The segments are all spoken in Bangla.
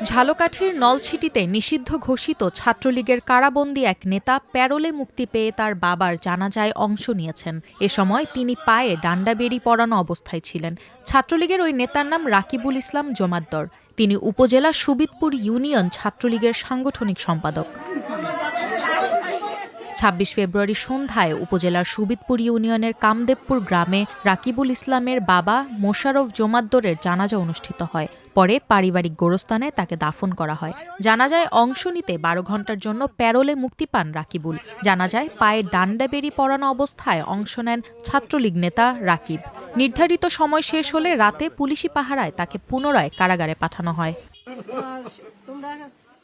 ঝালকাঠির নলছিটিতে নিষিদ্ধ ঘোষিত ছাত্রলীগের কারাবন্দী এক নেতা প্যারোলে মুক্তি পেয়ে তার বাবার জানাজায় অংশ নিয়েছেন। এ সময় তিনি পায়ে ডান্ডাবেড়ি পরানো অবস্থায় ছিলেন। ছাত্রলীগের ওই নেতার নাম রাকিবুল ইসলাম জোমাদ্দর। তিনি উপজেলা সুবিদপুর ইউনিয়ন ছাত্রলীগের সাংগঠনিক সম্পাদক। ২৬ ফেব্রুয়ারি সন্ধ্যায় উপজেলার সুবিদপুর ইউনিয়নের কামদেবপুর গ্রামে রাকিবুল ইসলামের বাবা মোশাররফ জোমাদ্দরের জানাজা অনুষ্ঠিত হয়। পরে পারিবারিক গোরস্থানে তাকে দাফন করা হয়। জানাজায় অংশ নিতে ১২ ঘণ্টার জন্য প্যারোলে মুক্তি পান রাকিবুল। জানাজায় পায়ে ডান্ডাবেড়ি পরানো অবস্থায় অংশ নেন ছাত্রলীগ নেতা রাকিব। নির্ধারিত সময় শেষ হলে রাতে পুলিশি পাহারায় তাকে পুনরায় কারাগারে পাঠানো হয়।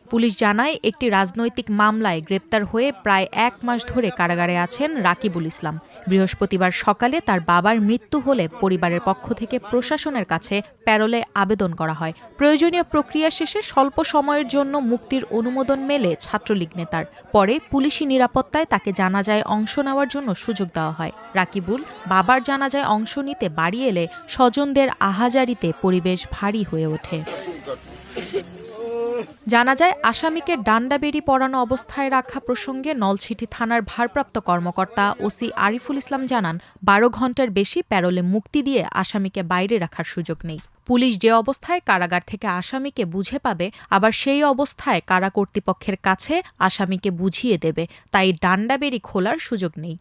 পুলিশ জানায়, একটি রাজনৈতিক মামলায় গ্রেপ্তার হয়ে প্রায় ১ মাস ধরে কারাগারে আছেন রাকিবুল ইসলাম। বৃহস্পতিবার সকালে তার বাবার মৃত্যু হলে পরিবারের পক্ষ থেকে প্রশাসনের কাছে প্যারোলে আবেদন করা হয়। প্রয়োজনীয় প্রক্রিয়া শেষে স্বল্প সময়ের জন্য মুক্তির অনুমোদন মেলে ছাত্রলীগ নেতার। পরে পুলিশি নিরাপত্তায় তাকে জানাজায় অংশ নেওয়ার জন্য সুযোগ দেওয়া হয়। রাকিবুল বাবার জানাজায় অংশ নিতে বাড়ি এলে স্বজনদের আহাজারিতে পরিবেশ ভারী হয়ে ওঠে। জানা যায়, আসামিকে ডান্ডাবেড়ি পরানো অবস্থায় রাখা প্রসঙ্গে নলছিটি থানার ভারপ্রাপ্ত কর্মকর্তা ওসি আরিফুল ইসলাম জানান, ১২ ঘণ্টার বেশি প্যারোলে মুক্তি দিয়ে আসামিকে বাইরে রাখার সুযোগ নেই। পুলিশ যে অবস্থায় কারাগার থেকে আসামিকে বুঝে পাবে, আবার সেই অবস্থায় কারা কর্তৃপক্ষের কাছে আসামিকে বুঝিয়ে দেবে, তাই ডান্ডাবেড়ি খোলার সুযোগ নেই।